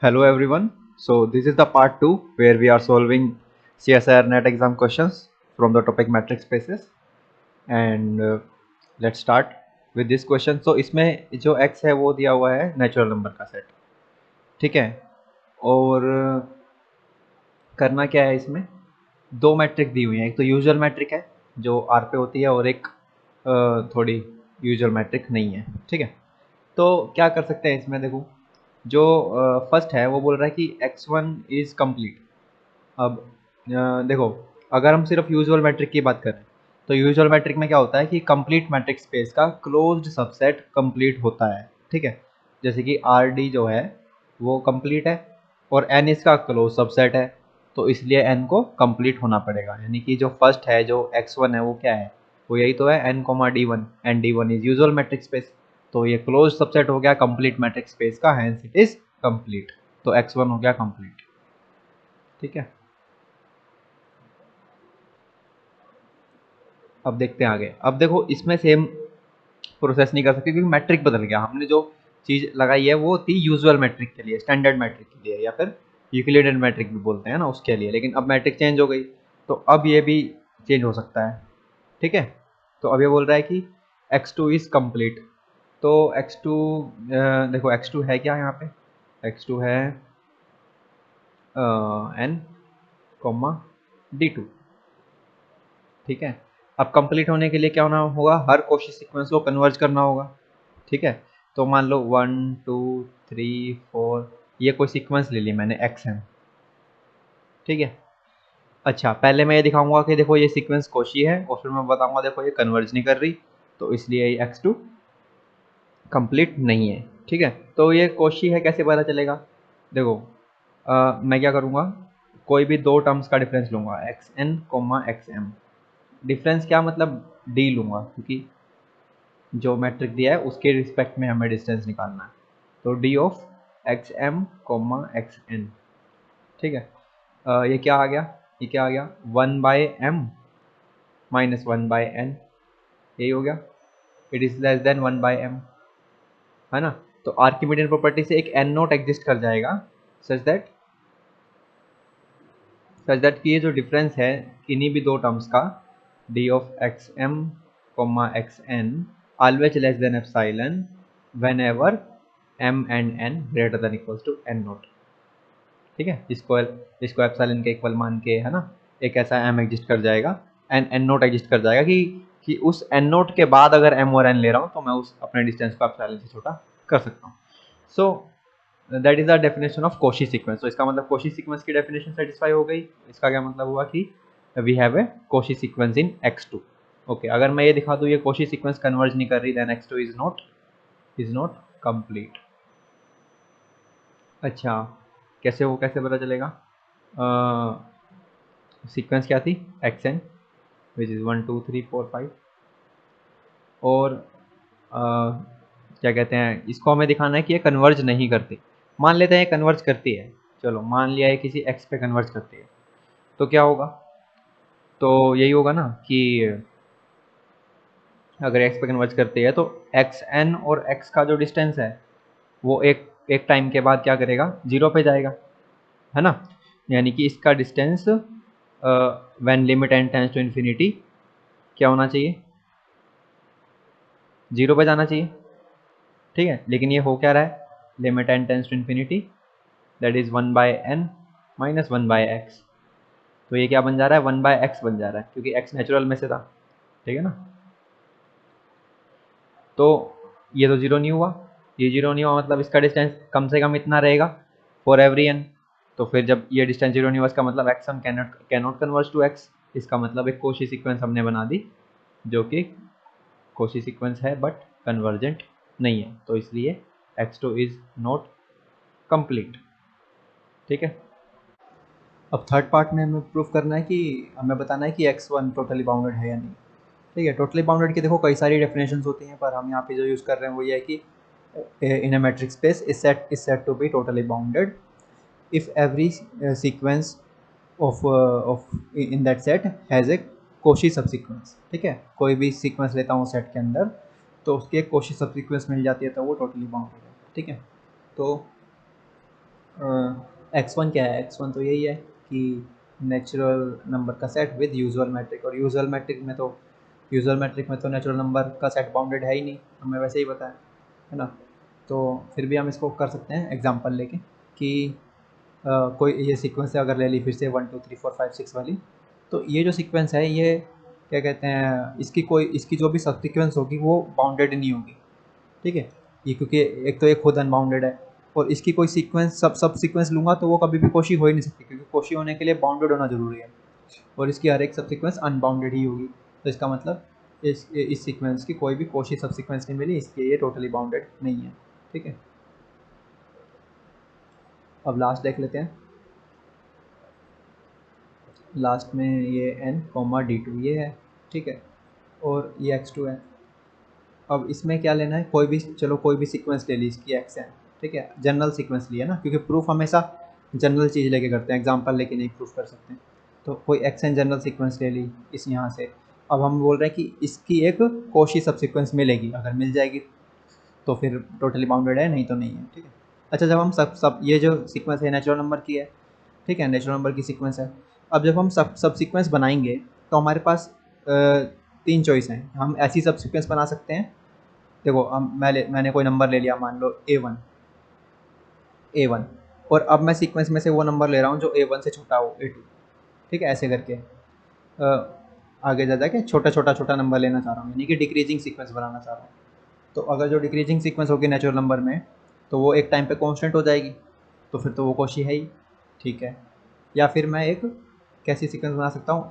Hello everyone. So this is the part 2 where we are solving CSIR net exam questions from the topic metric spaces and let's start with this question. So इसमें जो x है वो दिया हुआ है natural number का set, ठीक है। और करना क्या है, इसमें दो मैट्रिक दी हुई है। एक तो यूजुअल मैट्रिक है जो R पे होती है और एक थोड़ी यूजुअल मैट्रिक नहीं है, ठीक है। तो क्या कर सकते हैं इसमें, देखो जो फर्स्ट है वो बोल रहा है कि x1 इज़ कम्प्लीट। अब देखो, अगर हम सिर्फ यूजुअल मैट्रिक की बात करें तो यूजुअल मैट्रिक में क्या होता है कि कंप्लीट मैट्रिक स्पेस का क्लोज्ड सबसेट कंप्लीट होता है, ठीक है। जैसे कि आर डी जो है वो कंप्लीट है और एन इसका क्लोज सबसेट है, तो इसलिए एन को कंप्लीट होना पड़ेगा। यानी कि जो फर्स्ट है, जो एक्स वन है, वो क्या है, वो यही तो है n comma d one, and d one is usual metric space. तो ये क्लोज सबसेट हो गया कंप्लीट मैट्रिक स्पेस का, हैंस इट इज कंप्लीट। तो एक्स वन हो गया कंप्लीट, ठीक है। अब देखते हैं आगे। अब देखो, इसमें सेम प्रोसेस नहीं कर सकते क्योंकि मैट्रिक बदल गया। हमने जो चीज़ लगाई है वो थी यूजुअल मैट्रिक के लिए, स्टैंडर्ड मैट्रिक के लिए, या फिर यूक्लिडियन मैट्रिक भी बोलते हैं ना, उसके लिए। लेकिन अब मैट्रिक चेंज हो गई तो अब ये भी चेंज हो सकता है, ठीक है। तो अब ये बोल रहा है कि x2 इज़ कम्प्लीट। तो x2, देखो x2 है क्या यहाँ पे, x2 है n कोमा d2, ठीक है। अब कंप्लीट होने के लिए क्या होना होगा, हर कोशी सीक्वेंस को कन्वर्ज करना होगा, ठीक है। तो मान लो 1 2 3 4, ये कोई सीक्वेंस ले ली मैंने XM, ठीक है। अच्छा, पहले मैं ये दिखाऊंगा कि देखो ये सीक्वेंस कोशी है, और फिर मैं बताऊंगा देखो ये कन्वर्ज नहीं कर रही, तो इसलिए ये x2 कंप्लीट नहीं है, ठीक है। तो ये कोशी है, कैसे पता चलेगा, देखो मैं क्या करूँगा, कोई भी दो टर्म्स का डिफरेंस लूँगा, XN कोमा XM। डिफरेंस क्या मतलब, डी लूँगा, क्योंकि जो मैट्रिक दिया है उसके रिस्पेक्ट में हमें डिस्टेंस निकालना है। तो d of x m comma x n, ठीक है। ये क्या आ गया, ये क्या आ गया, 1/m माइनस 1/n, यही हो गया। It is less then 1/m, है ना। तो आर्किमिडियन प्रॉपर्टी से एक एन नोट एग्जिस्ट कर जाएगा सच दैट कि ये जो डिफरेंस है इन्हीं भी दो टर्म्स का, d of x m comma x n always less than epsilon whenever m and n greater than equals to n not, ठीक है। इसको एप्सिलॉन के इक्वल मान के, है ना, एक ऐसा एम एग्जिस्ट कर जाएगा, एन नोट एग्जिस्ट कर जाएगा कि उस एन नोट के बाद अगर एम और एन ले रहा हूँ तो मैं उस अपने डिस्टेंस को एप्सिलॉन से छोटा कर सकता हूँ। So that is the definition of Cauchy sequence. तो इसका मतलब कोशी सीक्वेंस की डेफिनेशन सेटिस्फाई हो गई। इसका क्या मतलब हुआ कि we have a Cauchy sequence in x2। Okay, अगर मैं ये दिखा दूँ ये कोशी सीक्वेंस कन्वर्ज नहीं कर रही, then x2 is not complete. अच्छा, कैसे पता चलेगा, सीक्वेंस क्या थी, xn विच इज़ 1 2 3 4 5, और क्या कहते हैं, इसको हमें दिखाना है कि ये कन्वर्ज नहीं करती। मान लेते हैं ये कन्वर्ज करती है, चलो मान लिया है किसी x पे कन्वर्ज करती है, तो क्या होगा, तो यही होगा ना कि अगर x पे कन्वर्ज करती है तो xn और x का जो डिस्टेंस है वो एक एक टाइम के बाद क्या करेगा, जीरो पे जाएगा, है ना। यानी कि इसका distance when limit n tends to infinity क्या होना चाहिए, जीरो पे जाना चाहिए, ठीक है। लेकिन ये हो क्या रहा है, limit n tends to infinity, that is 1/n minus 1/x। तो ये क्या बन जा रहा है, 1/x बन जा रहा है, क्योंकि x नेचुरल में से था, ठीक है ना। तो ये तो जीरो नहीं हुआ, ये जीरो नहीं हुआ, मतलब इसका डिस्टेंस कम से कम इतना रहेगा फॉर एवरी n। तो फिर जब ये डिस्टेंस जीरो नहीं हुआ, इसका मतलब x1 cannot converge to x। इसका मतलब एक कोशी सीक्वेंस हमने बना दी जो कि कोशी सीक्वेंस है बट कन्वर्जेंट नहीं है, तो इसलिए x2 इज नॉट कंप्लीट, ठीक है। अब थर्ड पार्ट में हमें प्रूफ करना है कि हमें बताना है कि x1 टोटली बाउंडेड है या नहीं, ठीक है। टोटली बाउंडेड की देखो कई सारी डेफिनेशंस होती हैं, पर हम यहाँ पे जो यूज़ कर रहे हैं वो ये है कि in a metric space is said to be totally bounded if every sequence of in that set has a Cauchy subsequence, ठीक है। कोई भी सीक्वेंस लेता हूँ सेट के अंदर तो उसकी एक Cauchy subsequence मिल जाती है तो वो टोटली बाउंडेड है, ठीक है। तो x1 क्या है, x1 तो यही है कि नेचुरल नंबर का सेट विद यूजुअल मैट्रिक, और यूजुअल मैट्रिक में तो नेचुरल नंबर का सेट बाउंडेड है ही नहीं, हमें वैसे ही पता है ना। तो फिर भी हम इसको कर सकते हैं एग्जांपल लेके कि कोई ये सीक्वेंस है अगर ले ली फिर से 1 2 3 4 5 6 वाली, तो ये जो सीक्वेंस है ये क्या कहते हैं, इसकी जो भी सब सीक्वेंस होगी वो बाउंडेड नहीं होगी, ठीक है। ये क्योंकि एक तो ये खुद अनबाउंडेड है, और इसकी कोई सीक्वेंस सब सीक्वेंस लूँगा तो वो कभी भी कोशी हो ही नहीं सकती, क्योंकि कोशी होने के लिए बाउंडेड होना ज़रूरी है, और इसकी हर एक सब सीक्वेंस अनबाउंडेड ही होगी। तो इसका मतलब इस सीक्वेंस की कोई भी कोशी सब सीक्वेंस नहीं मिली, इसलिए ये टोटली बाउंडेड नहीं है, ठीक है। अब लास्ट देख लेते हैं। लास्ट में ये n कॉमा d2 ये है, ठीक है, और ये x2 है। अब इसमें क्या लेना है, कोई भी सीक्वेंस ले ली इसकी x है, ठीक है, जनरल सीक्वेंस लिया ना, क्योंकि प्रूफ हमेशा जनरल चीज़ लेके करते हैं, एग्जांपल लेके नहीं प्रूफ कर सकते। तो कोई एक्स एन जनरल सीक्वेंस ले ली इस यहाँ से। अब हम बोल रहे हैं कि इसकी एक कोशी सब सीक्वेंस मिलेगी, अगर मिल जाएगी तो फिर टोटली बाउंडेड है, नहीं तो नहीं है, ठीक है। अच्छा, जब हम सब ये जो सीक्वेंस है नेचुरल नंबर की है, ठीक है, नेचुरल नंबर की सीक्वेंस है। अब जब हम सब सीक्वेंस बनाएंगे तो हमारे पास तीन चॉइस हैं, हम ऐसी सब सीक्वेंस बना सकते हैं। देखो हम मैंने कोई नंबर ले लिया, मान लो ए वन, और अब मैं सीक्वेंस में से वो नंबर ले रहा हूँ जो ए1 से छोटा हो, ए2, ठीक है, ऐसे करके आगे जा जाके छोटा नंबर लेना चाह रहा हूँ, यानी कि डिक्रीजिंग सीक्वेंस बनाना चाह रहा हूँ। तो अगर जो डिक्रीजिंग सीक्वेंस होगी नेचुरल नंबर में, तो वो एक टाइम पे कांस्टेंट हो जाएगी, तो फिर तो वो कोशी है ही, ठीक है। या फिर मैं एक कैसी सीक्वेंस बना सकता हूँ,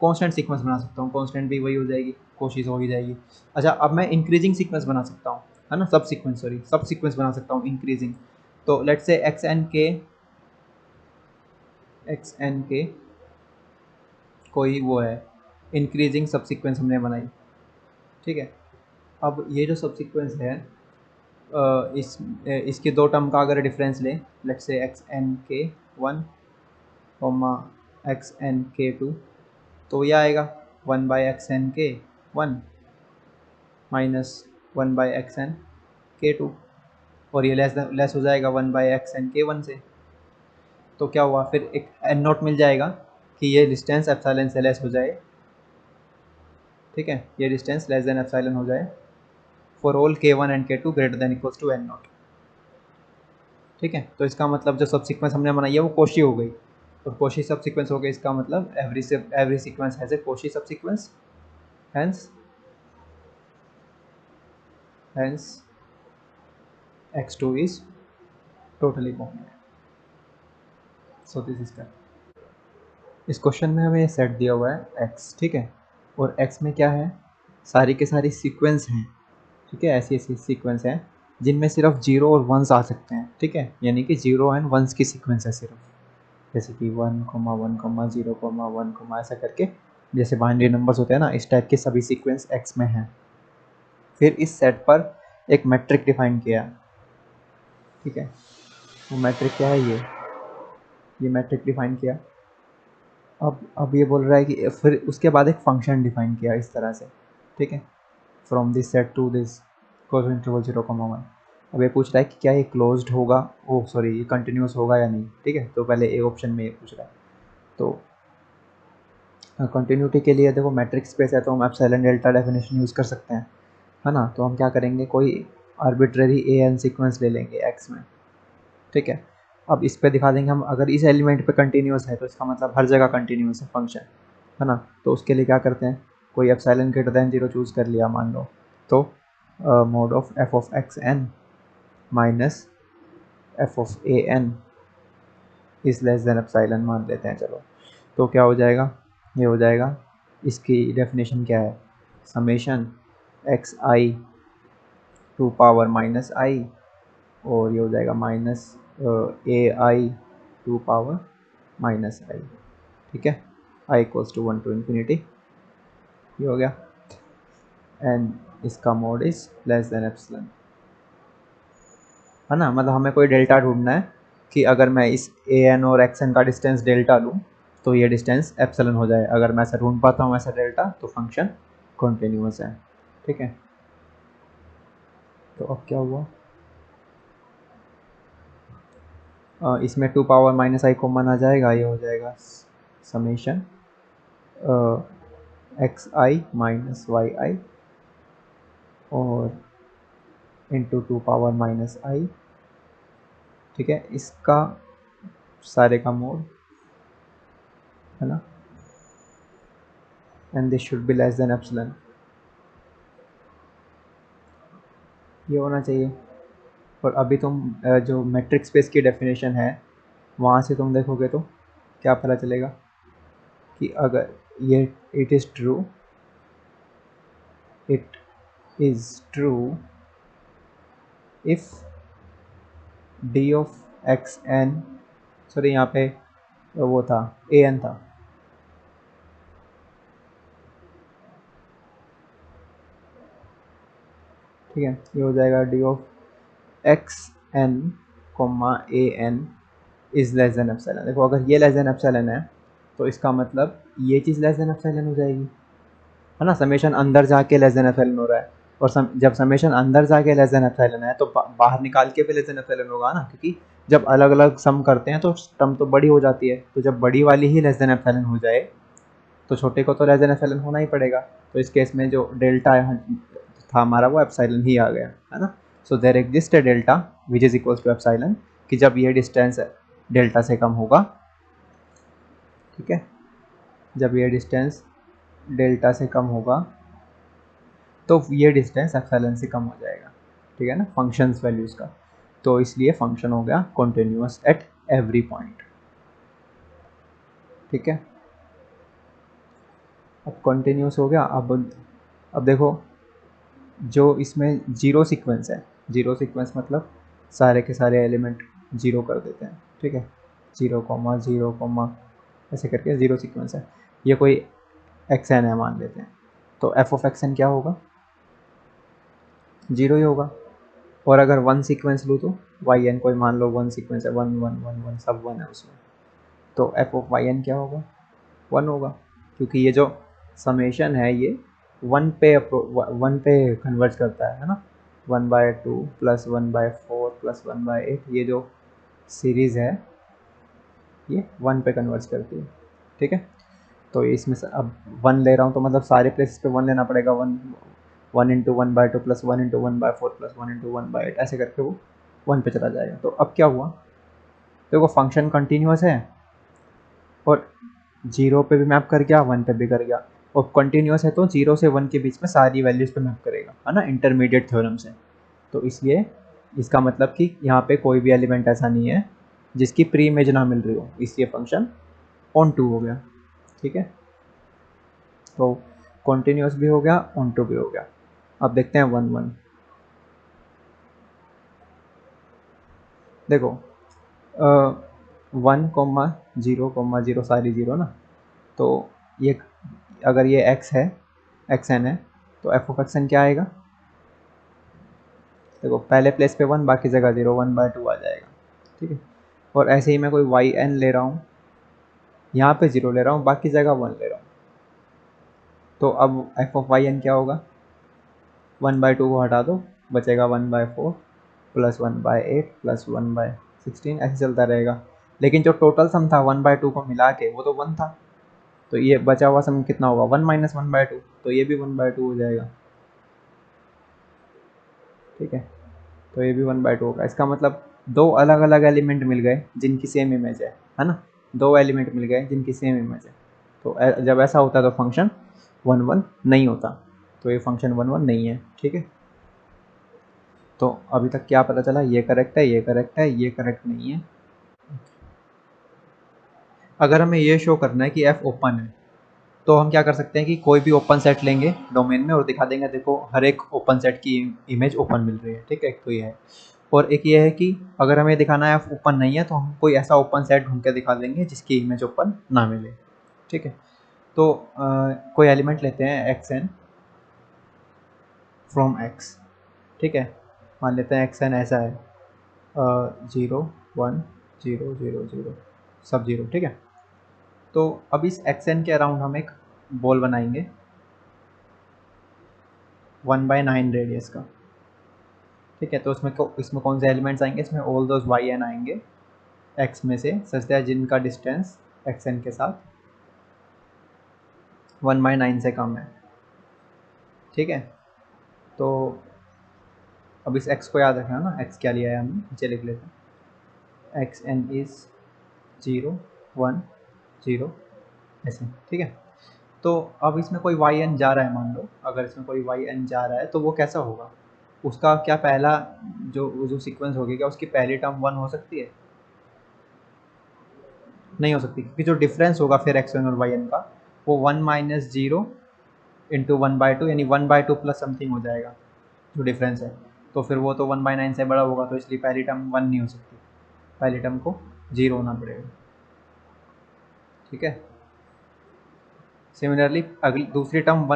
कांस्टेंट सीक्वेंस बना सकता हूँ, कांस्टेंट भी वही हो जाएगी, कोशी हो ही जाएगी। अच्छा, अब मैं इंक्रीजिंग सीक्वेंस बना सकता हूँ, है ना, सब सीक्वेंस बना सकता हूँ इंक्रीजिंग। तो लेट्स से एक्स एन के कोई वो है इंक्रीजिंग सब सीक्वेंस हमने बनाई, ठीक है। अब ये जो सब सीक्वेंस है इसके दो टर्म का अगर डिफरेंस लें, let's say x n k 1 comma x n k 2, तो ये आएगा 1/x n k 1 -1/x n k 2, और ये लेस हो जाएगा 1/x n k 1 से। तो क्या हुआ, फिर एक एन नोट मिल जाएगा कि ये डिस्टेंस एप्सिलॉन से लेस हो जाए, ठीक है, ये डिस्टेंस लेस देन एप्सिलॉन हो जाए for all k1 and k2 greater than equals to n not, ठीक है। तो इसका मतलब जो सब सीक्वेंस हमने बनाई है वो कोशी हो गई, और कोशी सब सीक्वेंस हो गई, इसका मतलब every sequence has a Cauchy subsequence, hence hence x2 is totally bounded. So this is that. इस क्वेश्चन में हमें सेट दिया हुआ है x, ठीक है, और x में क्या है, सारी के सारी सीक्वेंस हैं, ठीक है, ऐसी ऐसी सीक्वेंस हैं जिनमें सिर्फ जीरो और वंस आ सकते हैं, ठीक है, यानी कि जीरो एंड वंस की सीक्वेंस है सिर्फ, जैसे कि 1,1,0,1, ऐसा करके, जैसे बाइनरी नंबर्स होते हैं ना, इस टाइप के सभी सीक्वेंस x में हैं। फिर इस सेट पर एक मैट्रिक डिफाइन किया, ठीक है, वो मैट्रिक क्या है, ये मैट्रिक डिफाइन किया। अब ये बोल रहा है कि फिर उसके बाद एक फंक्शन डिफाइन किया इस तरह से, ठीक है, from this set to this close interval 0,1। अब ये पूछ रहा है कि क्या ये क्लोज्ड होगा, ओह सॉरी, ये कंटिन्यूस होगा या नहीं, ठीक है। तो पहले ए ऑप्शन में ये पूछ रहा है, तो कंटिन्यूटी के लिए देखो मैट्रिक स्पेस है तो हम एप्सिलॉन डेल्टा डेफिनेशन यूज़ कर सकते हैं, है ना। तो हम क्या करेंगे, कोई आर्बिट्ररी ए एन सीक्वेंस ले लेंगे एक्स में, ठीक है। अब इस पे दिखा देंगे हम, अगर इस एलिमेंट पे कंटिन्यूस है तो इसका मतलब हर जगह कंटिन्यूस है फंक्शन, है ना। तो उसके लिए क्या करते हैं, कोई एप्सिलॉन ग्रेटर देन 0 चूज़ कर लिया मान लो, तो mod of f of x n minus f of a n is less than epsilon मान लेते हैं, चलो। तो क्या हो जाएगा, ये हो जाएगा, इसकी डेफिनेशन क्या है, summation x i to power minus i, और ये हो जाएगा minus a i to power minus i, ठीक है, i equals to 1 to infinity, ये हो गया, एंड इसका mod is less than epsilon, है ना। मतलब हमें कोई डेल्टा ढूंढना है कि अगर मैं इस ए एन और एक्स एन का डिस्टेंस डेल्टा लूँ तो ये डिस्टेंस एप्सिलॉन हो जाए, अगर मैं ऐसा ढूंढ पाता हूँ ऐसा डेल्टा तो फंक्शन कॉन्टिन्यूस है, ठीक है। तो अब क्या हुआ, इसमें to power minus i common आ जाएगा, ये हो जाएगा summation x i minus y i और into to power minus i, ठीक है, इसका सारे का मोड, है ना, and this should be less than epsilon, ये होना चाहिए। और अभी तुम जो मैट्रिक स्पेस की डेफिनेशन है वहाँ से तुम देखोगे तो क्या पता चलेगा कि अगर ये it is true, it is true if d of x n, sorry यहाँ पे वो था ए एन था, ठीक है, ये हो जाएगा d of x n comma a n is less than epsilon. देखो अगर ये लेस देन एप्सिलॉन है तो इसका मतलब ये चीज़ लेस देन एप्सिलॉन हो जाएगी, है ना, समेशन अंदर जाके लेस देन एप्सिलॉन हो रहा है, और जब समेशन अंदर जाके लेस देन एप्सिलॉन है तो बाहर निकाल के भी लेस देन एप्सिलॉन होगा ना, क्योंकि जब अलग अलग सम करते हैं तो टर्म तो बड़ी हो जाती है, तो जब बड़ी वाली ही लेस देन एप्सिलॉन हो जाए तो छोटे को तो लेस देन एप्सिलॉन होना ही पड़ेगा। तो इस केस में जो डेल्टा था हमारा वो एप्सिलॉन ही आ गया, है ना। So there exist a delta which is equals to epsilon, कि जब ये डिस्टेंस डेल्टा से कम होगा, ठीक है, जब ये डिस्टेंस डेल्टा से कम होगा तो ये डिस्टेंस एप्सिलॉन से कम हो जाएगा, ठीक है ना, फंक्शंस वैल्यूज़ का। तो इसलिए फंक्शन हो गया कॉन्टिन्यूअस एट एवरी पॉइंट, ठीक है। अब कॉन्टिन्यूअस हो गया। अब देखो जो इसमें जीरो सीक्वेंस है, जीरो सीक्वेंस मतलब सारे के सारे एलिमेंट जीरो कर देते हैं, ठीक है, जीरो कॉमा ऐसे करके ज़ीरो सीक्वेंस है। ये कोई एक्स एन है मान लेते हैं, तो एफ ऑफ एक्स एन क्या होगा, जीरो ही होगा। और अगर वन सीक्वेंस लूँ तो वाई एन, कोई मान लो वन सीक्वेंस है, वन वन वन वन सब वन है उसमें, तो एफ ऑफ वाई एन क्या होगा, वन होगा, क्योंकि ये जो समेशन है ये वन पे कन्वर्ज करता है ना, 1/2 प्लस 1/4 प्लस 1/8, ये जो सीरीज़ है ये वन पे कन्वर्ज करती है, ठीक है। तो इसमें से अब वन ले रहा हूँ तो मतलब सारे प्लेसेस पे वन लेना पड़ेगा, one one into 1/2 plus one into 1/4 plus one into 1/8 ऐसे करके वो वन पे चला जाएगा। तो अब क्या हुआ, देखो फंक्शन कंटिन्यूस है और जीरो पे भी मैप कर गया, वन पे भी कर गया, और कंटिन्यूस है तो जीरो से वन के बीच में सारी वैल्यूज़ पे मैप करेगा, है ना, इंटरमीडिएट थ्योरम से। तो इसलिए इसका मतलब कि यहाँ पे कोई भी एलिमेंट ऐसा नहीं है जिसकी प्री इमेज ना मिल रही हो, इसलिए फंक्शन ऑन टू हो गया, ठीक है। तो कॉन्टिन्यूस भी हो गया, ऑन टू भी हो गया। अब देखते हैं वन वन। देखो वन कोमा जीरो सारी जीरो ना, तो ये अगर ये एक्स है, एक्स एन है, तो एफ ऑफ एक्स एन क्या आएगा, देखो पहले प्लेस पे वन, बाकी जगह जीरो, 1/2 आ जाएगा, ठीक है। और ऐसे ही मैं कोई वाई एन ले रहा हूँ, यहाँ पे जीरो ले रहा हूँ, बाकी जगह वन ले रहा हूँ, तो अब एफ ऑफ वाई एन क्या होगा, 1/2 को हटा दो, बचेगा 1/4 प्लस 1/8 प्लस 1/16 ऐसे चलता रहेगा। लेकिन जो टोटल सम था 1/2 को मिला के वो तो वन था, तो ये बचा हुआ सम कितना होगा, 1 माइनस 1/2, तो ये भी 1/2 हो जाएगा, ठीक है। तो ये भी 1/2 होगा। इसका मतलब दो अलग अलग एलिमेंट मिल गए जिनकी सेम इमेज है ना, दो एलिमेंट मिल गए जिनकी सेम इमेज है। तो जब ऐसा होता है तो फंक्शन वन वन नहीं होता, तो ये फंक्शन वन वन नहीं है, ठीक है। तो अभी तक क्या पता चला, ये करेक्ट है, ये करेक्ट है, ये करेक्ट नहीं है। अगर हमें ये शो करना है कि एफ ओपन है तो हम क्या कर सकते हैं कि कोई भी ओपन सेट लेंगे डोमेन में और दिखा देंगे, देखो हर एक ओपन सेट की इमेज ओपन मिल रही है, ठीक है, एक तो ये है। और एक ये है कि अगर हमें दिखाना है ओपन नहीं है तो हम कोई ऐसा ओपन सेट ढूंढ के दिखा देंगे जिसकी इमेज ओपन ना मिले, ठीक है। तो कोई एलिमेंट लेते हैं एक्स एन फ्रॉम एक्स, ठीक है, मान लेते हैं एक्स एन ऐसा है, 0 1 0 0 0 सब जीरो, ठीक है। तो अब इस एक्स एन के अराउंड हम एक बॉल बनाएंगे 1/9 रेडियस का, ठीक है। तो इसमें कौन से एलिमेंट्स आएंगे, इसमें ऑल दोज वाई एन आएंगे, x में से सच दैट जिनका डिस्टेंस xn के साथ 1/9 से कम है। ठीक है, तो अब इस x को याद रखना ना, x क्या लिया है हमने, नीचे लिख लेते हैं xn इज़ 0 1 0 ऐसे। ठीक है, तो अब इसमें कोई yn जा रहा है, मान लो अगर इसमें कोई yn जा रहा है तो वो कैसा होगा, उसका क्या पहला जो सीक्वेंस होगी, क्या उसकी पहली टर्म 1 हो सकती है? नहीं हो सकती, क्योंकि जो डिफरेंस होगा फिर xn और yn का वो 1 - 0 इंटू 1/2 यानी 1/2 प्लस समथिंग हो जाएगा जो डिफरेंस है। तो फिर वो तो 1/9 से बड़ा होगा, तो इसलिए पहली टर्म 1 नहीं हो सकती, पहली टर्म को 0 होना पड़ेगा। ठीक है, सिमिलरली अगली दूसरी टर्म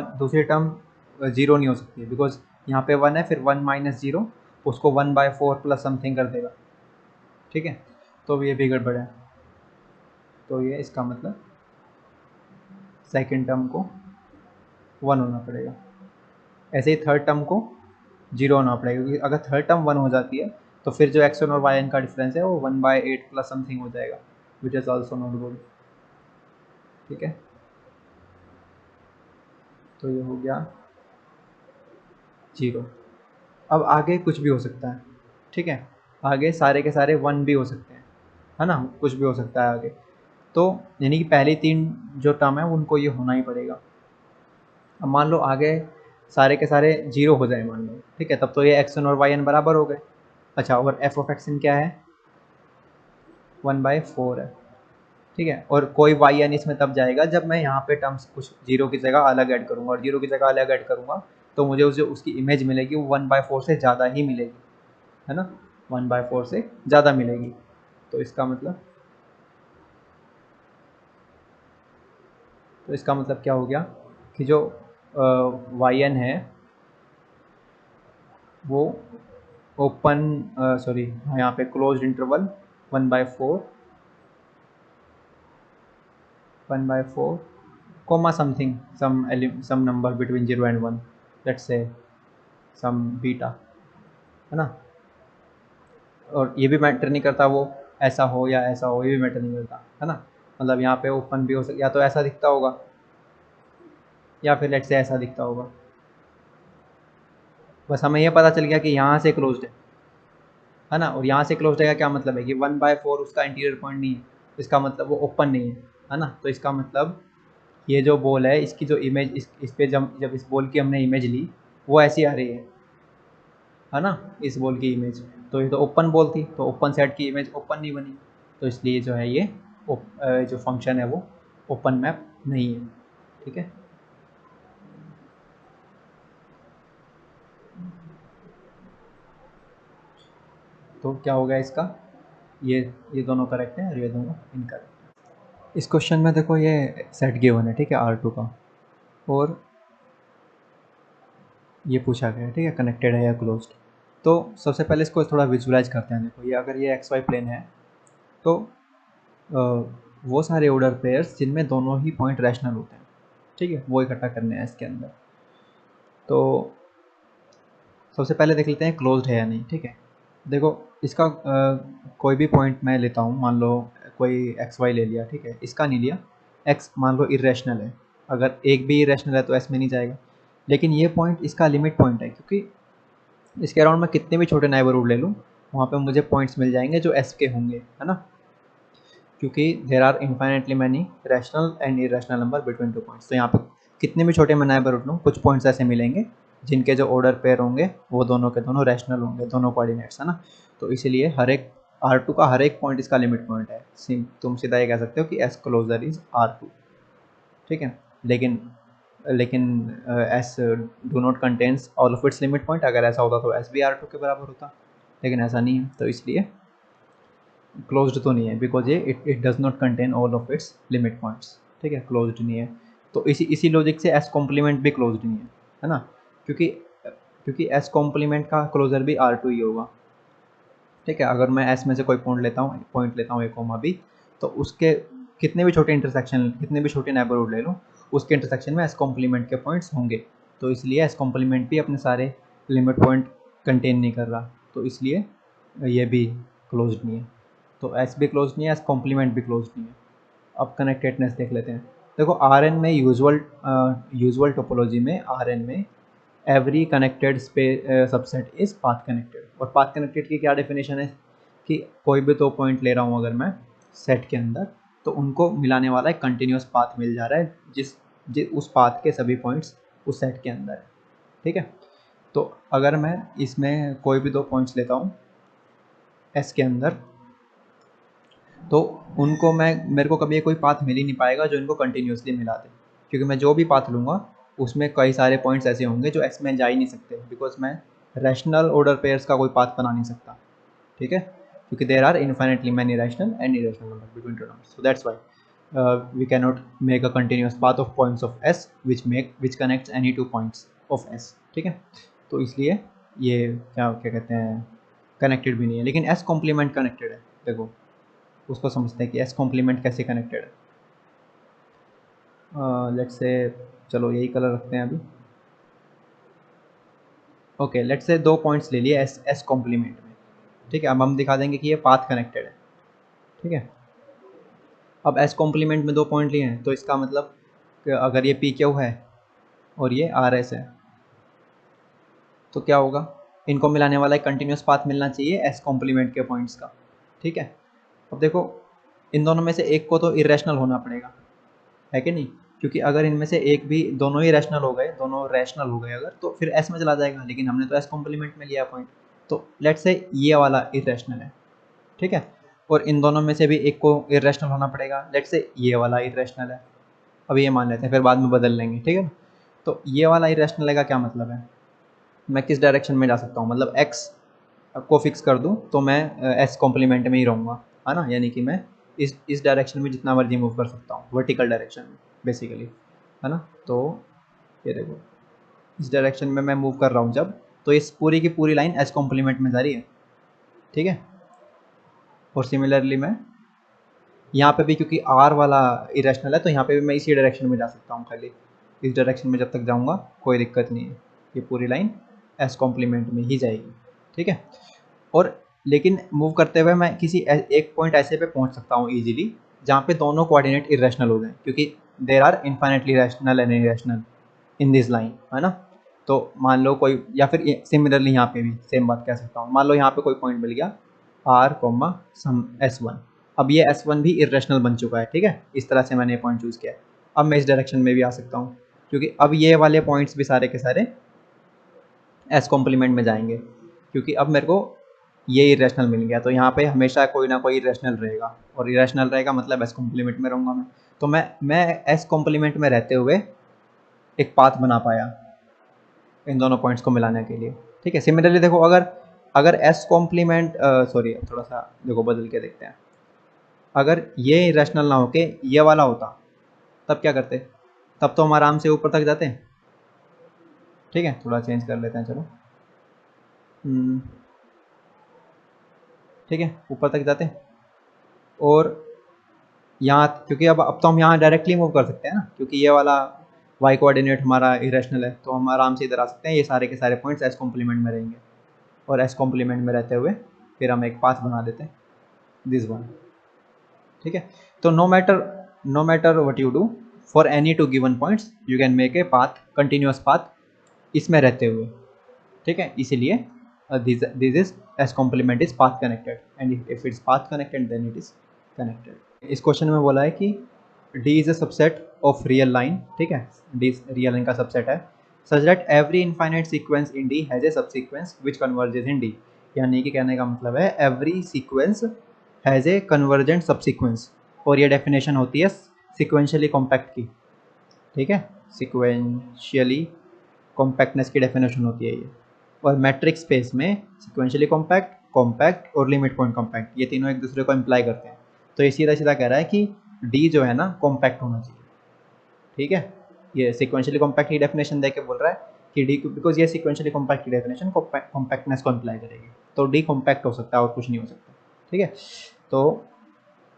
0 नहीं हो सकती, बिकॉज यहाँ पे 1 है, फिर 1 - 0 उसको 1/4 प्लस समथिंग कर देगा। ठीक है, तो ये भी गड़बड़ है, तो ये इसका मतलब सेकेंड टर्म को 1 होना पड़ेगा। ऐसे ही थर्ड टर्म को 0 होना पड़ेगा, क्योंकि अगर थर्ड टर्म 1 हो जाती है तो फिर जो x1 और yn का डिफरेंस है वो 1/8 प्लस समथिंग हो जाएगा, which is also not good. ठीक है, तो ये हो गया 0। अब आगे कुछ भी हो सकता है। ठीक है, आगे सारे के सारे 1 भी हो सकते हैं, है ना, कुछ भी हो सकता है आगे। तो यानी कि पहली 3 जो टर्म है उनको ये होना ही पड़ेगा। अब मान लो आगे सारे के सारे 0 हो जाए मान लो, ठीक है, तब तो ये x1 और yn बराबर हो गए। अच्छा, और f ऑफ x क्या है, 1/4 है। ठीक है, और कोई yn इसमें तब जाएगा जब मैं यहाँ पे टर्म्स कुछ 0 की जगह अलग ऐड करूँगा, और 0 की जगह अलग ऐड करूँगा तो मुझे उसकी इमेज मिलेगी वो 1/4 से ज़्यादा ही मिलेगी, है ना, 1/4 से ज़्यादा मिलेगी। तो इसका मतलब क्या हो गया कि जो yn है वो ओपन सॉरी यहाँ पे closed interval 1/4 comma something, some number between 0 and 1, let's say some beta, है ना। और ये भी मैटर नहीं करता वो ऐसा हो या ऐसा हो, ये भी मैटर नहीं करता, है ना। मतलब यहाँ पे ओपन भी हो सकता, या तो ऐसा दिखता होगा या फिर लेट्स से ऐसा दिखता होगा। बस हमें ये पता चल गया कि यहाँ से क्लोज्ड है ना, और यहाँ से क्लोज्ड है का क्या मतलब है कि 1/4 उसका इंटीरियर पॉइंट नहीं है, इसका मतलब वो ओपन नहीं है ना। तो इसका मतलब ये जो बॉल है इसकी जो इमेज इस पे जब इस बॉल की हमने इमेज ली वो ऐसी आ रही है ना, इस बॉल की इमेज। तो ये तो ओपन बॉल थी, तो ओपन सेट की इमेज ओपन नहीं बनी, तो इसलिए जो है ये जो फंक्शन है वो ओपन मैप नहीं है। ठीक है, तो क्या हो गया इसका, ये दोनों करेक्ट हैं और ये दोनों इनकरेक्ट। इस क्वेश्चन में देखो ये सेट गिवन है, ठीक है, R2 का, और ये पूछा गया है, ठीक है, कनेक्टेड है या क्लोज्ड। तो सबसे पहले इसको थोड़ा विजुलाइज करते हैं। देखो ये अगर ये एक्स वाई प्लेन है तो वो सारे ऑर्डर पेयर्स जिनमें दोनों ही पॉइंट रैशनल होते हैं, ठीक है, वो इकट्ठा करने हैं इसके अंदर। तो सबसे पहले देख लेते हैं क्लोज्ड है या नहीं। ठीक है, देखो इसका कोई भी पॉइंट मैं लेता हूँ, मान लो कोई एक्स वाई ले लिया, ठीक है, इसका नहीं लिया, एक्स मान लो इरेशनल है, अगर एक भी इरेशनल है तो एस में नहीं जाएगा। लेकिन ये पॉइंट इसका लिमिट पॉइंट है, क्योंकि इसके अराउंड मैं कितने भी छोटे नेबरहुड ले लूँ वहाँ पे मुझे पॉइंट्स मिल जाएंगे जो एस के होंगे, है ना, क्योंकि there are infinitely many rational and irrational number between two points. तो यहाँ पे कितने भी छोटे मैं नेबरहुड लूँ कुछ पॉइंट्स ऐसे मिलेंगे जिनके जो ऑर्डर पेयर होंगे वो दोनों के दोनों रैशनल होंगे, दोनों कोऑर्डिनेट्स, है ना। तो इसीलिए हर एक R2 का हर एक पॉइंट इसका लिमिट पॉइंट है। तुम सीधा ये कह सकते हो कि एस क्लोजर इज R2। ठीक है, लेकिन S do not contains all of its limit point. अगर ऐसा होता तो एस भी R2 के बराबर होता, लेकिन ऐसा नहीं है, तो इसलिए क्लोज्ड तो नहीं है, बिकॉज ये it does not contain all of its limit points. ठीक है, क्लोज्ड नहीं है। तो इसी लॉजिक से एस कॉम्प्लीमेंट भी क्लोज्ड नहीं है ना, क्योंकि एस कॉम्प्लीमेंट का क्लोजर भी R2 ही होगा। ठीक है, अगर मैं एस में से कोई पॉइंट लेता हूँ ए कोमा बी, तो उसके कितने भी छोटे इंटरसेक्शन, कितने भी छोटे नेबरहुड ले लूँ, उसके इंटरसेक्शन में एस कॉम्प्लीमेंट के पॉइंट्स होंगे। तो इसलिए एस कॉम्प्लीमेंट भी अपने सारे लिमिट पॉइंट कंटेन नहीं कर रहा, तो इसलिए ये भी क्लोज्ड नहीं है। तो एस भी क्लोज नहीं है, एस कॉम्प्लीमेंट भी क्लोज नहीं है। अब कनेक्टेडनेस देख लेते हैं। देखो आर एन में यूजुअल टोपोलॉजी में आर एन में every connected subset is path connected. और पाथ कनेक्टेड की क्या डेफिनेशन है कि कोई भी 2 पॉइंट ले रहा हूँ अगर मैं सेट के अंदर, तो उनको मिलाने वाला एक कंटिन्यूस पाथ मिल जा रहा है जिस उस पाथ के सभी पॉइंट्स उस सेट के अंदर है। ठीक है, तो अगर मैं इसमें कोई भी 2 पॉइंट्स लेता हूँ एस के अंदर, तो उनको मेरे को कभी कोई पाथ मिल ही नहीं पाएगा जो इनको कंटिन्यूसली मिला दे, क्योंकि मैं जो भी पाथ लूँगा उसमें कई सारे पॉइंट्स ऐसे होंगे जो एस में जा ही नहीं सकते, बिकॉज मैं रैशनल ऑर्डर पेयर्स का कोई पाथ बना नहीं सकता। ठीक है, क्योंकि there are infinitely many rational and irrational number between two numbers, so that's why we can not make a continuous path of points of S which connects any 2 points of S. ठीक है, तो इसलिए ये क्या क्या कहते हैं, connected भी नहीं है। लेकिन एस कॉम्प्लीमेंट कनेक्टेड है। देखो उसको समझते हैं कि एस कॉम्प्लीमेंट कैसे कनेक्टेड है। लेट्स से चलो यही कलर रखते हैं अभी। ओके, लेट्स से 2 पॉइंट्स ले लिए एस कॉम्प्लीमेंट में। ठीक है, अब हम दिखा देंगे कि ये पाथ कनेक्टेड है। ठीक है, अब एस कॉम्प्लीमेंट में 2 पॉइंट लिए हैं, तो इसका मतलब कि अगर ये पी क्यू है और ये आर एस है, तो क्या होगा, इनको मिलाने वाला एक कंटिन्यूस पाथ मिलना चाहिए एस कॉम्प्लीमेंट के पॉइंट्स का। ठीक है, अब देखो इन दोनों में से एक को तो इरेशनल होना पड़ेगा, है कि नहीं, क्योंकि अगर इनमें से एक भी, दोनों ही रैशनल हो गए, दोनों रैशनल हो गए अगर, तो फिर एस में चला जाएगा, लेकिन हमने तो एस कॉम्प्लीमेंट में लिया पॉइंट, तो लेट्स से ये वाला इरेशनल है। ठीक है, और इन दोनों में से भी एक को इरेशनल होना पड़ेगा, लेट्स से ये वाला इरेशनल है। अब ये मान लेते हैं, फिर बाद में बदल लेंगे। ठीक है ना, तो ये वाला इरेशनल है का क्या मतलब है, मैं किस डायरेक्शन में जा सकता हूँ, मतलब एक्स को फिक्स कर दूँ तो मैं एस कॉम्प्लीमेंट में ही रहूँगा, है ना, यानी कि मैं इस डायरेक्शन में जितना मर्जी मूव कर सकता हूँ, वर्टिकल डायरेक्शन में बेसिकली, है ना। तो ये देखो इस डायरेक्शन में मैं मूव कर रहा हूँ जब, तो इस पूरी की पूरी लाइन एस कॉम्प्लीमेंट में जा रही है। ठीक है, और सिमिलरली मैं यहाँ पे भी, क्योंकि आर वाला इरेशनल है, तो यहाँ पे भी मैं इसी डायरेक्शन में जा सकता हूँ, खाली इस डायरेक्शन में जब तक जाऊँगा कोई दिक्कत नहीं है, ये पूरी लाइन एस कॉम्प्लीमेंट में ही जाएगी। ठीक है, और लेकिन मूव करते हुए मैं किसी एक पॉइंट ऐसे पे पहुंच सकता हूँ इजीली जहाँ पे दोनों कोऑर्डिनेट इरेशनल हो जाए, क्योंकि there are infinitely rational and irrational in this line, है ना। तो मान लो कोई, या फिर सिमिलरली यहाँ पे भी सेम बात कह सकता हूँ, मान लो यहाँ पे कोई पॉइंट मिल गया आर कोमा सम S1, अब ये S1 भी इरेशनल बन चुका है। ठीक है, इस तरह से मैंने ये पॉइंट चूज़ किया है। अब मैं इस डायरेक्शन में भी आ सकता हूँ, क्योंकि अब ये वाले पॉइंट्स भी सारे के सारे एस कॉम्प्लीमेंट में जाएंगे, क्योंकि अब मेरे को ये इरेशनल मिल गया, तो यहाँ पे हमेशा कोई ना कोई इरेशनल रहेगा, और इरेशनल रहेगा मतलब एस कॉम्प्लीमेंट में रहूँगा मैं, तो मैं एस कॉम्प्लीमेंट में रहते हुए एक पाथ बना पाया इन दोनों पॉइंट्स को मिलाने के लिए। ठीक है, सिमिलरली देखो अगर अगर एस कॉम्प्लीमेंट सॉरी थोड़ा सा देखो बदल के देखते हैं, अगर ये इरेशनल ना होके ये वाला होता तब क्या करते, तब तो हम आराम से ऊपर तक जाते हैं। ठीक है, थोड़ा चेंज कर लेते हैं, चलो ठीक है, ऊपर तक जाते हैं, और यहाँ क्योंकि अब तो हम यहाँ डायरेक्टली मूव कर सकते हैं ना, क्योंकि ये वाला वाई कोऑर्डिनेट हमारा इरेशनल है, तो हम आराम से इधर आ सकते हैं, ये सारे के सारे पॉइंट्स एस कॉम्प्लीमेंट में रहेंगे, और एस कॉम्प्लीमेंट में रहते हुए फिर हम एक पाथ बना देते हैं, दिस वन। ठीक है, तो no matter what you do for any two given points you can make a path, continuous path इसमें रहते हुए। ठीक है, इसीलिए this is S complement is path connected, and if it's path connected then it is connected. इस question में बोला है कि D is a subset of real line. ठीक है, डी रियल लाइन का सबसेट है, such that every infinite sequence in D has a subsequence which converges in D, यानी कि कहने का मतलब है every sequence has A convergent subsequence, और ये डेफिनेशन होती है सिक्वेंशियली कॉम्पैक्ट की। ठीक है, सिक्वेंशियली कॉम्पैक्टनेस की डेफिनेशन होती है ये, और मैट्रिक स्पेस में सिक्वेंशियली कॉम्पैक्ट, कॉम्पैक्ट और लिमिट पॉइंट कॉम्पैक्ट, ये तीनों एक दूसरे को इम्प्लाई करते हैं। तो ये सीधा सीधा कह रहा है कि डी जो है ना कॉम्पैक्ट होना चाहिए। ठीक है, ये सिक्वेंशियली कॉम्पैक्ट की डेफिनेशन दे के बोल रहा है कि डी, बिकॉज ये सिक्वेंशियली कॉम्पैक्ट की डेफिनेशन कॉम्पैक्टनेस को इम्प्लाई करेगी, तो डी कॉम्पैक्ट हो सकता है और कुछ नहीं हो सकता। ठीक है, तो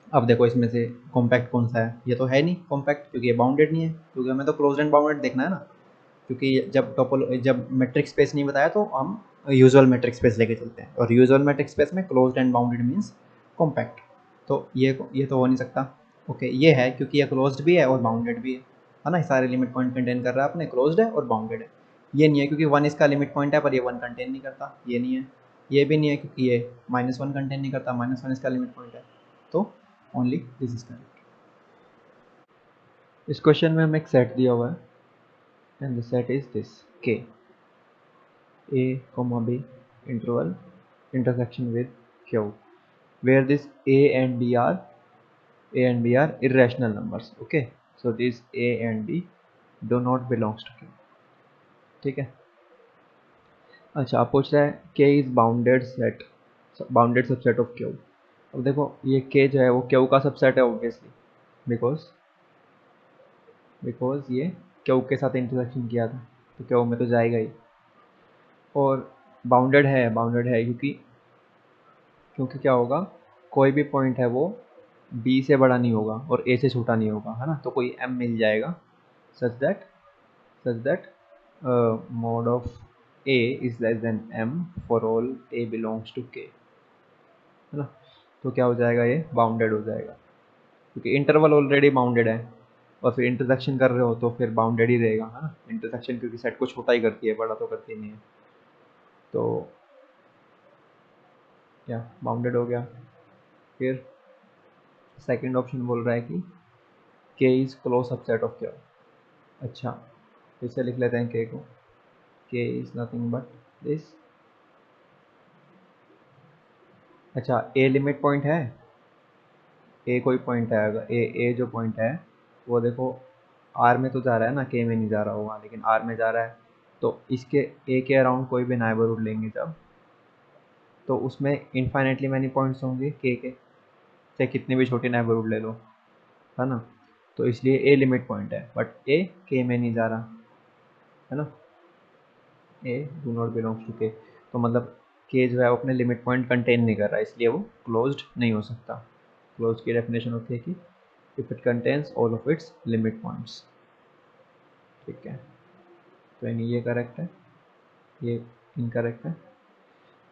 अब देखो इसमें से कॉम्पैक्ट कौन सा है, ये तो है नहीं कॉम्पैक्ट, क्योंकि ये बाउंडेड नहीं है, क्योंकि हमें तो क्लोज्ड एंड बाउंडेड देखना है ना, क्योंकि जब मैट्रिक स्पेस नहीं बताया तो हम यूजुअल मैट्रिक स्पेस लेके चलते हैं, और यूजुअल मैट्रिक स्पेस में closed end bounded means compact. तो ये तो हो नहीं सकता। ओके, ये है क्योंकि ये क्लोज्ड भी है और बाउंडेड भी है ना, सारे लिमिट पॉइंट कंटेन कर रहा है अपने, क्लोज्ड है और बाउंडेड है। ये नहीं है क्योंकि 1 इसका लिमिट पॉइंट है पर ये 1 कंटेन नहीं करता, ये नहीं है। ये भी नहीं है क्योंकि ये -1 कंटेन नहीं करता, -1 इसका लिमिट पॉइंट है। तो ओनली दिस इज करेक्ट। इस क्वेश्चन में हमें एक सेट दिया हुआ है and the set is this के a comma b interval intersection with q where this a and b are irrational numbers. Okay, so these a and b do not belongs to q. ठीक है। अच्छा, आप पूछ रहे हैं k is bounded subset of q। अब देखो ये k जो है वो q का सबसेट है ऑब्वियसली, बिकॉज ये q के साथ इंटरसेक्शन किया था तो q में तो जाएगा ही। और बाउंडेड है क्योंकि क्या होगा, कोई भी पॉइंट है वो b से बड़ा नहीं होगा और a से छोटा नहीं होगा, है ना। तो कोई m मिल जाएगा such that mod of a is less than m for all a belongs to k, है ना। तो क्या हो जाएगा, ये बाउंडेड हो जाएगा क्योंकि इंटरवल ऑलरेडी बाउंडेड है और फिर इंटरसेक्शन कर रहे हो तो फिर बाउंडेड ही रहेगा, है ना। इंटरसेक्शन क्योंकि सेट को छोटा ही करती है, बड़ा तो करती नहीं है। तो क्या बाउंडेड हो गया। फिर सेकंड ऑप्शन बोल रहा है कि k is close subset of q। अच्छा, फिर से लिख लेते हैं k को। k is nothing but this. अच्छा, a लिमिट पॉइंट है, a कोई पॉइंट है, अगर a जो पॉइंट है वो देखो r में तो जा रहा है ना, k में नहीं जा रहा होगा लेकिन r में जा रहा है। तो इसके a के अराउंड कोई भी नेबरहुड लेंगे जब, तो उसमें इनफाइनेटली मैनी पॉइंट्स होंगे k के, चाहे कितने भी छोटे नेबरहुड ले लो, है ना। तो इसलिए a लिमिट पॉइंट है बट a k में नहीं जा रहा, है ना। a do not belongs to k, तो मतलब k जो है वो अपने लिमिट पॉइंट कंटेन नहीं कर रहा है, इसलिए वो क्लोज्ड नहीं हो सकता। क्लोज की डेफिनेशन होती है कि if it contains all of its limit points. ठीक है, तो यानी ये करेक्ट है, ये इनकरेक्ट है।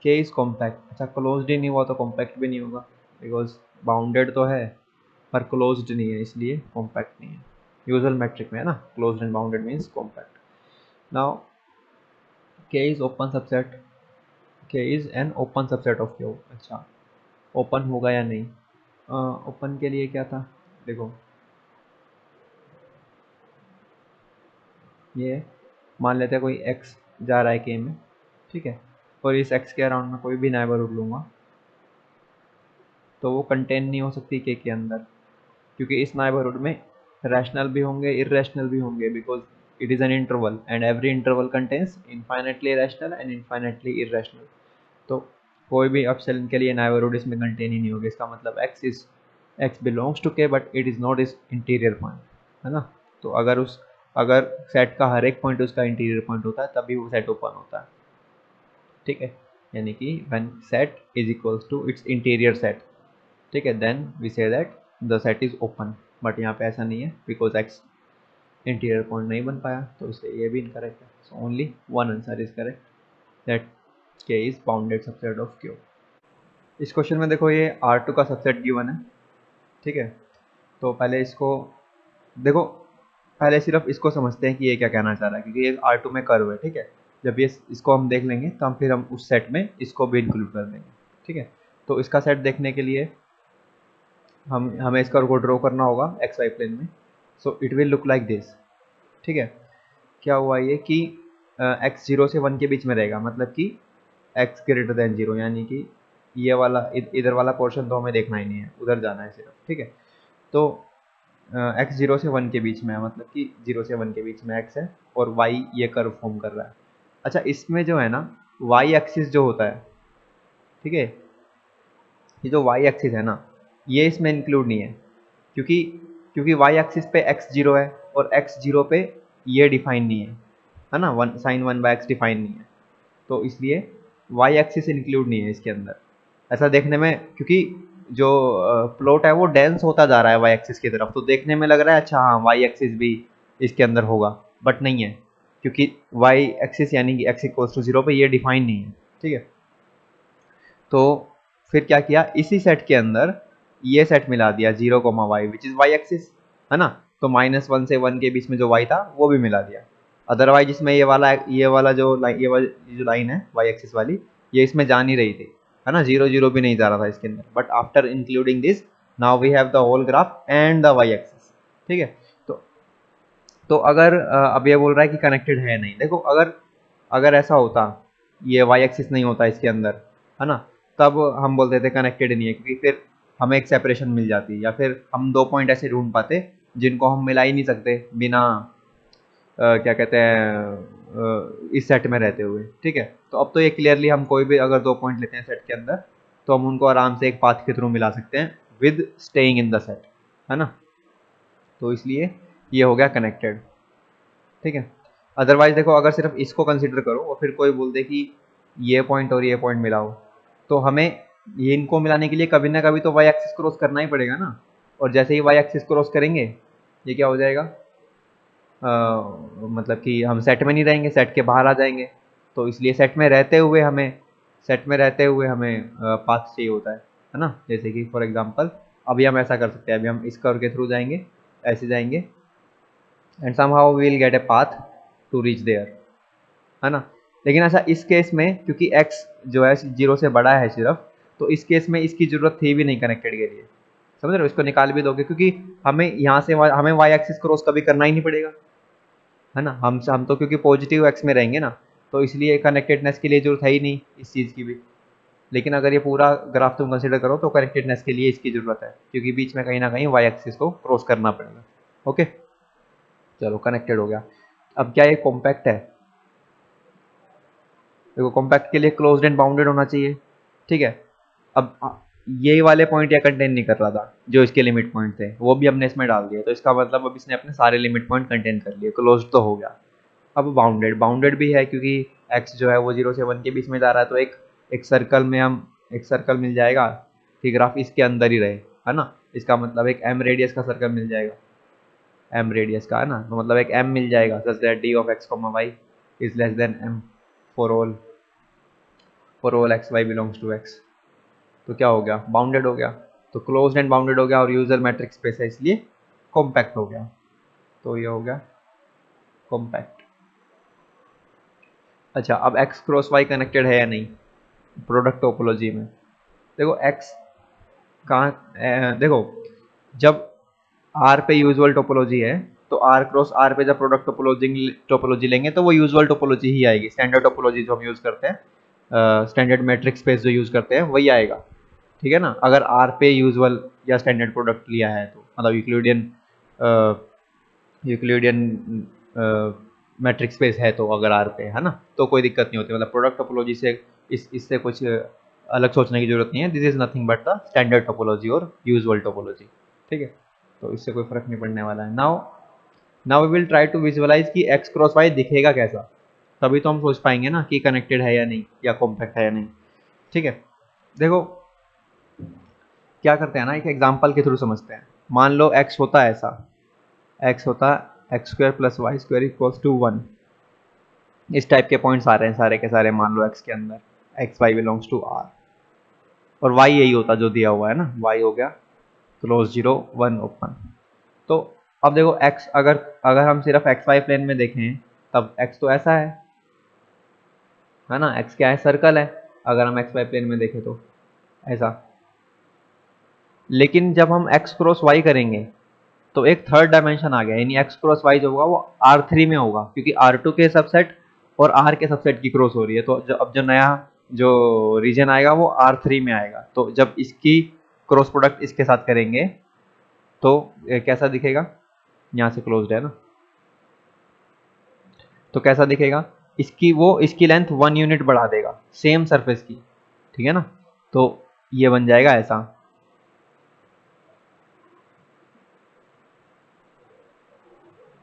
k is compact. अच्छा, क्लोज्ड ही नहीं हुआ तो कॉम्पैक्ट भी नहीं होगा, बिकॉज बाउंडेड तो है पर क्लोज्ड नहीं है, इसलिए कॉम्पैक्ट नहीं है। यूजुअल मैट्रिक में है ना, closed end bounded means compact. Now k is open subset, k is an open subset of q। अच्छा, ओपन होगा या नहीं, ओपन के लिए क्या था, देखो ये मान लेते हैं कोई x जा रहा है k में, ठीक है, और इस x के अराउंड में कोई भी नेबरहुड लूँगा तो वो कंटेन नहीं हो सकती k के अंदर, क्योंकि इस नेबरहुड में रैशनल भी होंगे इर्रेशनल भी होंगे, because it is an interval and every interval contains infinitely rational and infinitely irrational. तो कोई भी अपसेलन के लिए नेबरहुड इसमें कंटेन ही नहीं होगी। इसका मतलब x belongs to k but it is not is interior point, है ना। तो अगर सेट का हर एक पॉइंट उसका इंटीरियर पॉइंट होता है तभी वो सेट ओपन होता है। ठीक है, यानी कि when set is equals to its interior set, ठीक है, then we say that the set is open. But यहाँ पे ऐसा नहीं है बिकॉज x इंटीरियर पॉइंट नहीं बन पाया, तो इसलिए ये भी इनकरेक्ट है। So only one answer is correct, that k is bounded subset of q। इस क्वेश्चन में देखो ये R2 का सबसेट गिवन है, ठीक है। तो पहले इसको देखो, पहले सिर्फ इसको समझते हैं कि ये क्या कहना चाह रहा है, क्योंकि ये R2 में कर्व है, ठीक है। जब ये इसको हम देख लेंगे तो फिर हम उस सेट में इसको भी इंक्लूड कर देंगे, ठीक है। तो इसका सेट देखने के लिए हमें इस कर्व को ड्रॉ करना होगा एक्स वाई प्लेन में। So it will look like this, ठीक है। क्या हुआ ये कि x 0 से 1 के बीच में रहेगा, मतलब कि x ग्रेटर देन 0, यानी कि ये वाला इधर वाला पोर्शन तो हमें देखना ही नहीं है, उधर जाना है सिर्फ, ठीक है। तो x 0 से 1 के बीच में है, मतलब कि 0 से 1 के बीच में x है और y ये कर्व फॉर्म कर रहा है। अच्छा, इसमें जो है ना y एक्सिस जो होता है, ठीक है, ये जो y एक्सिस है ना ये इसमें इंक्लूड नहीं है, क्योंकि y एक्सिस पे x 0 है और x 0 पे ये डिफाइन नहीं है ना, sin 1/x डिफाइन नहीं है, तो इसलिए y एक्सिस इंक्लूड नहीं है इसके अंदर। ऐसा देखने में, क्योंकि जो प्लॉट है वो डेंस होता जा रहा है y एक्सिस की तरफ, तो देखने में लग रहा है अच्छा हाँ y एक्सिस भी इसके अंदर होगा, बट नहीं है, क्योंकि y एक्सिस यानी कि x इक्वल्स टू 0 पे ये डिफाइन नहीं है, ठीक है। तो फिर क्या किया, इसी सेट के अंदर ये सेट मिला दिया 0, विच इज वाई एक्सिस, है ना। तो -1 से 1 के बीच में जो y था वो भी मिला दिया। अदरवाइज इसमें ये वाला जो लाइन है वाई एक्सिस वाली, ये इसमें जा नहीं रही थी, है ना, 0 0 भी नहीं जा रहा था इसके अंदर। But after including this now we have the whole graph and the y axis. ठीक है। तो अगर अब ये बोल रहा है कि कनेक्टेड है नहीं, देखो अगर अगर ऐसा होता, ये वाई एक्सिस नहीं होता इसके अंदर, है ना, तब हम बोलते थे कनेक्टेड नहीं है, क्योंकि फिर हमें एक सेपरेशन मिल जाती, या फिर हम 2 पॉइंट ऐसे ढूंढ पाते जिनको हम मिला ही नहीं सकते बिना क्या कहते हैं इस सेट में रहते हुए। ठीक है। तो अब तो ये क्लियरली हम कोई भी अगर 2 पॉइंट लेते हैं सेट के अंदर, तो हम उनको आराम से एक पाथ के थ्रू मिला सकते हैं with staying in the set, है ना। तो इसलिए ये हो गया कनेक्टेड। ठीक है। अदरवाइज देखो, अगर सिर्फ इसको कंसिडर करो और फिर कोई बोल दे कि ये पॉइंट और ये पॉइंट मिलाओ, तो हमें ये इनको मिलाने के लिए कभी ना कभी तो वाई एक्सिस क्रॉस करना ही पड़ेगा ना। और जैसे ही वाई एक्सिस क्रॉस करेंगे, ये क्या हो जाएगा, मतलब कि हम सेट में नहीं रहेंगे, सेट के बाहर आ जाएंगे। तो इसलिए सेट में रहते हुए हमें पाथ चाहिए होता है ना। जैसे कि फॉर एग्जांपल अभी हम ऐसा कर सकते हैं, अभी हम इस कर्व के थ्रू जाएंगे, ऐसे जाएंगे, and somehow we will get a path to reach there, है ना। लेकिन ऐसा इस केस में, क्योंकि x जो है 0 से बड़ा है सिर्फ, तो इस केस में इसकी जरूरत थी भी नहीं कनेक्टेड के लिए, समझ रहे हो। इसको निकाल भी दोगे, क्योंकि हमें यहाँ से हमें y एक्सिस क्रॉस कभी करना ही नहीं पड़ेगा, है ना। हम तो क्योंकि पॉजिटिव x में रहेंगे ना, तो इसलिए कनेक्टेडनेस के लिए जरूरत है ही नहीं इस चीज़ की भी। लेकिन अगर ये पूरा ग्राफ तुम कंसिडर करो तो कनेक्टेडनेस के लिए इसकी जरूरत है, क्योंकि बीच में कहीं ना कहीं y एक्सिस को क्रॉस करना पड़ेगा। ओके, चलो कनेक्टेड हो गया। अब क्या ये कॉम्पैक्ट है, देखो कॉम्पैक्ट के लिए क्लोज्ड एंड बाउंडेड होना चाहिए। ठीक है। अब ये वाले पॉइंट या कंटेन नहीं कर रहा था, जो इसके लिमिट पॉइंट थे वो भी हमने इसमें डाल दिए, तो इसका मतलब अब इसने अपने सारे लिमिट पॉइंट कंटेन कर लिए, क्लोज्ड तो हो गया। अब बाउंडेड भी है, क्योंकि x जो है वो 0 से 1 के बीच में जा रहा है, तो एक सर्कल मिल जाएगा कि ग्राफ इसके अंदर ही रहे, है ना। इसका मतलब एक m रेडियस का सर्कल मिल जाएगा, m रेडियस का, है ना। तो मतलब एक m मिल जाएगा, such that d of x, y is less than m for all x y belongs to x। तो क्या हो गया, बाउंडेड हो गया। तो क्लोज्ड एंड बाउंडेड हो गया, और यूजर मैट्रिक्स स्पेस है इसलिए कॉम्पैक्ट हो गया। तो ये हो गया कॉम्पैक्ट। अच्छा, अब x क्रॉस y कनेक्टेड है या नहीं प्रोडक्ट टोपोलॉजी में। देखो x कहाँ, देखो जब r पे यूजुअल टोपोलॉजी है, तो r क्रॉस r पे जब प्रोडक्ट टोपोलॉजी लेंगे तो वो यूजुअल टोपोलॉजी ही आएगी। स्टैंडर्ड टोपोलॉजी जो हम यूज़ करते हैं, स्टैंडर्ड मैट्रिक्स स्पेस जो यूज़ करते हैं वही आएगा। ठीक है ना। अगर r पे यूजुअल या स्टैंडर्ड प्रोडक्ट लिया है, तो मतलब यूक्लिडियन मैट्रिक्स स्पेस है, तो अगर r पे है ना, तो कोई दिक्कत नहीं होती। मतलब प्रोडक्ट टोपोलॉजी से इससे कुछ अलग सोचने की जरूरत नहीं है। This is nothing but the standard topology और यूजुअल टोपोलॉजी। ठीक है। तो इससे कोई फर्क नहीं पड़ने वाला है। Now we will try to visualize कि x क्रॉस y दिखेगा कैसा, तभी तो हम सोच पाएंगे ना कि कनेक्टेड है या नहीं, या कॉम्पैक्ट है या नहीं। ठीक है। देखो क्या करते हैं ना, एक एग्जांपल के थ्रू समझते हैं। मान लो x होता है ऐसा, x होता x square plus y square equals to 1। इस टाइप के पॉइंट्स आ रहे हैं सारे के सारे, मान लो x के अंदर x y belongs to r, और y यही होता जो दिया हुआ है ना, y हो गया क्लोज 0 1 ओपन। तो अब देखो x, अगर अगर हम सिर्फ एक्स वाई प्लेन में देखें, तब x तो ऐसा है ना, x क्या है, सर्कल है। अगर हम एक्स वाई प्लेन में देखें तो ऐसा। लेकिन जब हम x क्रॉस y करेंगे, तो एक थर्ड डायमेंशन आ गया, यानी x क्रॉस y जो होगा वो R3 में होगा, क्योंकि R2 के सबसेट और R के सबसेट की क्रॉस हो रही है। तो अब जो नया जो रीजन आएगा वो R3 में आएगा। तो जब इसकी क्रॉस प्रोडक्ट इसके साथ करेंगे तो कैसा दिखेगा, यहाँ से क्लोज्ड है ना, तो कैसा दिखेगा, इसकी लेंथ 1 यूनिट बढ़ा देगा सेम सरफेस की। ठीक है ना। तो ये बन जाएगा ऐसा।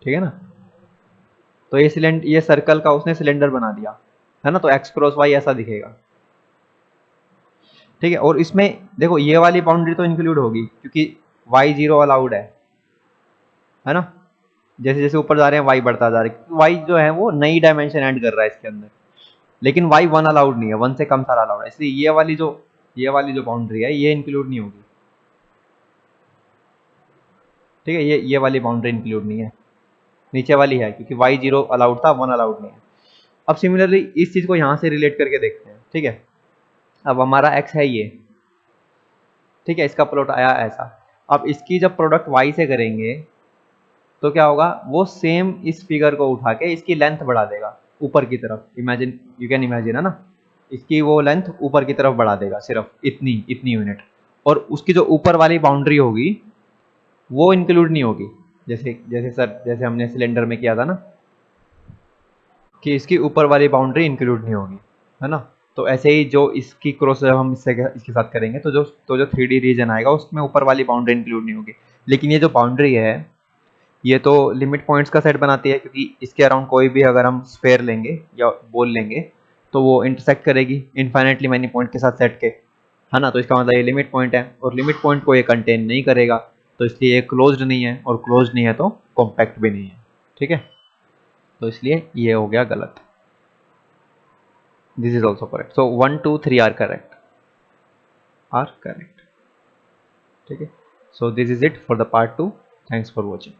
ठीक है ना। तो ये सर्कल का उसने सिलेंडर बना दिया, है ना। तो x क्रॉस y ऐसा दिखेगा। ठीक है। और इसमें देखो ये वाली बाउंड्री तो इंक्लूड होगी, क्योंकि y0 अलाउड है ना। जैसे जैसे ऊपर जा रहे हैं y बढ़ता जा रहा है, y जो है वो नई डायमेंशन ऐड कर रहा है इसके अंदर। लेकिन y 1 अलाउड नहीं है, 1 से कम सारा अलाउड है, इसलिए ये वाली जो बाउंड्री है ये इंक्लूड नहीं होगी। ठीक है, ये वाली बाउंड्री इंक्लूड नहीं है, नीचे वाली है क्योंकि y 0 अलाउड था, 1 अलाउड नहीं है। अब सिमिलरली इस चीज को यहाँ से रिलेट करके देखते हैं। ठीक है, अब हमारा x है ये, ठीक है, इसका प्लॉट आया ऐसा। अब इसकी जब प्रोडक्ट y से करेंगे तो क्या होगा, वो सेम इस फिगर को उठा के इसकी लेंथ बढ़ा देगा ऊपर की तरफ। इमेजिन, यू कैन इमेजिन, है ना, इसकी वो लेंथ ऊपर की तरफ बढ़ा देगा, सिर्फ इतनी इतनी यूनिट। और उसकी जो ऊपर वाली बाउंड्री होगी वो इंक्लूड नहीं होगी, जैसे जैसे सर जैसे हमने सिलेंडर में किया था ना, कि इसकी ऊपर वाली बाउंड्री इंक्लूड नहीं होगी, है ना। तो ऐसे ही जो इसकी क्रॉस जब हम इसके साथ करेंगे तो जो 3D रीजन आएगा उसमें ऊपर वाली बाउंड्री इंक्लूड नहीं होगी। लेकिन ये जो बाउंड्री है ये तो लिमिट पॉइंट्स का सेट बनाती है, क्योंकि इसके अराउंड कोई भी अगर हम स्फेयर लेंगे या बॉल लेंगे तो वो इंटरसेक्ट करेगी इनफाइनेटली मैनी पॉइंट के साथ सेट के, है ना। तो इसका मतलब ये लिमिट पॉइंट है और लिमिट पॉइंट को ये कंटेन नहीं करेगा, तो इसलिए ये क्लोज्ड नहीं है, और क्लोज्ड नहीं है तो कॉम्पैक्ट भी नहीं है। ठीक है, तो इसलिए ये हो गया गलत। This is also correct. So 1 2 3 are correct, are correct. ठीक है, so this is it for the part 2। Thanks for watching.